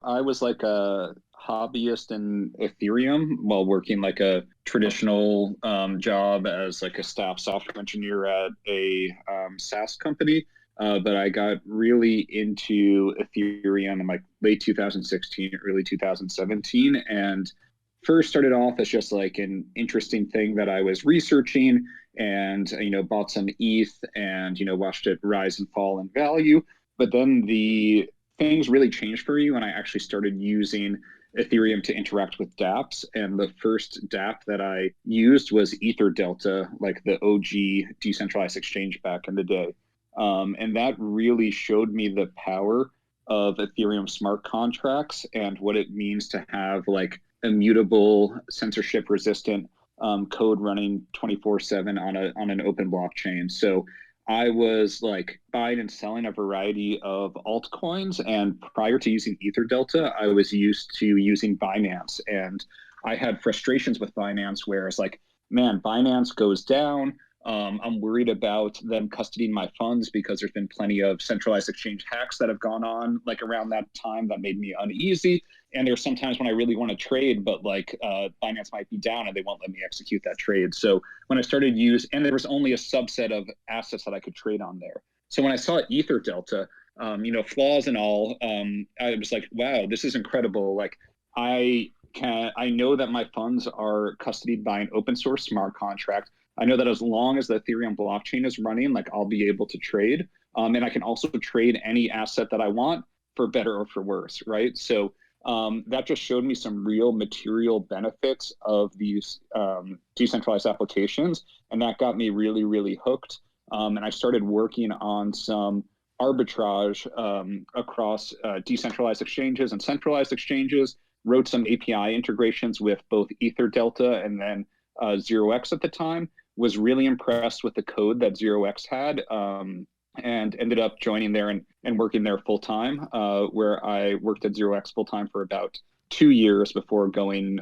I was like a hobbyist in Ethereum while working like a traditional job as like a staff software engineer at a SaaS company. But I got really into Ethereum in like late 2016, early 2017, and first started off as just like an interesting thing that I was researching and bought some ETH and watched it rise and fall in value. But then the things really changed for me when I actually started using Ethereum to interact with dApps. And the first dApp that I used was EtherDelta, like the OG decentralized exchange back in the day. And that really showed me the power of Ethereum smart contracts and what it means to have like immutable, censorship resistant code running 24/7 on an open blockchain. So I was like buying and selling a variety of altcoins. And prior to using EtherDelta, I was used to using Binance. And I had frustrations with Binance where it's like, man, Binance goes down. I'm worried about them custodying my funds because there's been plenty of centralized exchange hacks that have gone on like around that time that made me uneasy. And there's sometimes when I really want to trade, but like Binance might be down and they won't let me execute that trade. So when I started and there was only a subset of assets that I could trade on there. So when I saw EtherDelta, flaws and all, I was like, wow, this is incredible. Like I know that my funds are custodied by an open source smart contract. I know that as long as the Ethereum blockchain is running, like I'll be able to trade. And I can also trade any asset that I want for better or for worse, right? So that just showed me some real material benefits of these decentralized applications. And that got me really, really hooked. And I started working on some arbitrage across decentralized exchanges and centralized exchanges, wrote some API integrations with both EtherDelta and then 0x at the time. Was really impressed with the code that 0x had, and ended up joining there and working there full time, where I worked at 0x full time for about 2 years before going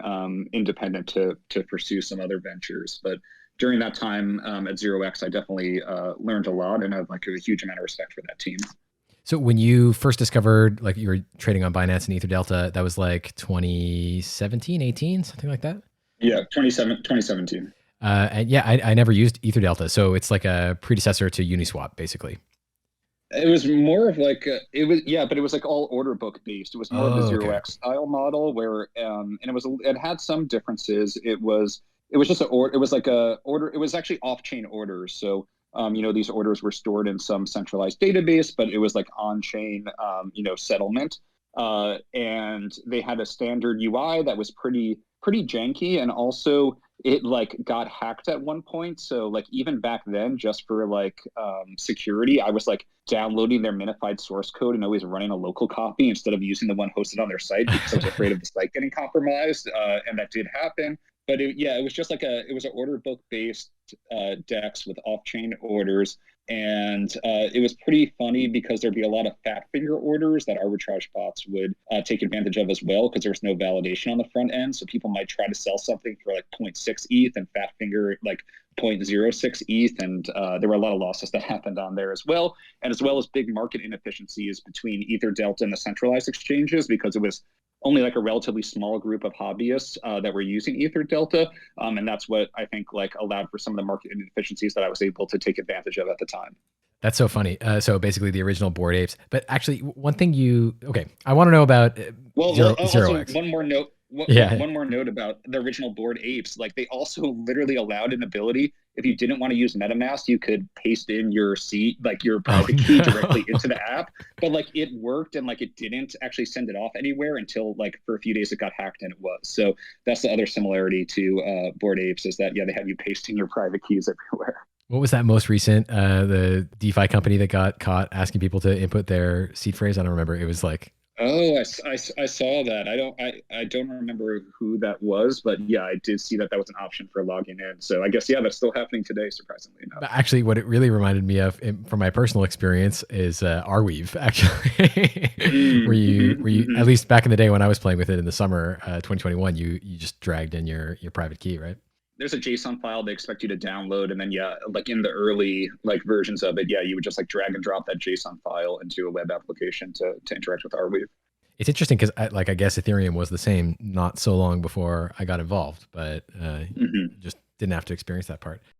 independent to pursue some other ventures. But during that time at 0x, I definitely learned a lot and have like a huge amount of respect for that team. So when you first discovered, like you were trading on Binance and EtherDelta, that was like 2017, 18, something like that? Yeah, 2017. And yeah, I never used EtherDelta. So it's like a predecessor to Uniswap, basically. It was more of like it was, yeah, but it was like all order book based. It was more of the Oh, zero okay. X style model where and it had some differences. It was just it was like a order. It was actually off chain orders. So these orders were stored in some centralized database, but it was like on chain settlement. And they had a standard UI that was pretty janky, and also it like got hacked at one point. So like even back then, just for like security, I was like downloading their minified source code and always running a local copy instead of using the one hosted on their site because I was afraid of the site getting compromised. And that did happen. But it was just like it was an order book based DEX with off chain orders. And it was pretty funny because there'd be a lot of fat finger orders that arbitrage bots would take advantage of as well because there's no validation on the front end. So people might try to sell something for like zero point 0.6 ETH and fat finger like 0.06 ETH. And there were a lot of losses that happened on there as well. And as well as big market inefficiencies between EtherDelta and the centralized exchanges because it was only like a relatively small group of hobbyists that were using EtherDelta. And that's what I think like allowed for some of the market inefficiencies that I was able to take advantage of at the time. That's so funny. So basically the original Bored Apes. But actually, one thing okay, I want to know about Also, 0x. one more note. Yeah. One more note about the original Bored Apes. Like they also literally allowed an ability if you didn't want to use MetaMask, you could paste in your Oh, private key directly no. into the app. But like it worked, and like it didn't actually send it off anywhere until like for a few days it got hacked, and it was. So that's the other similarity to Bored Apes is that they have you pasting your private keys everywhere. What was that most recent? The DeFi company that got caught asking people to input their seed phrase? I don't remember. It was like, Oh, I saw that. I don't remember who that was, but yeah, I did see that was an option for logging in. So I guess that's still happening today, surprisingly enough. but actually, what it really reminded me of, from my personal experience, is Arweave. Actually, where you at least back in the day when I was playing with it in the summer, 2021, you just dragged in your private key, right? There's a JSON file they expect you to download, and then like in the early like versions of it, you would just like drag and drop that JSON file into a web application to interact with Arweave. It's interesting because I guess Ethereum was the same not so long before I got involved, but Mhm. just didn't have to experience that part.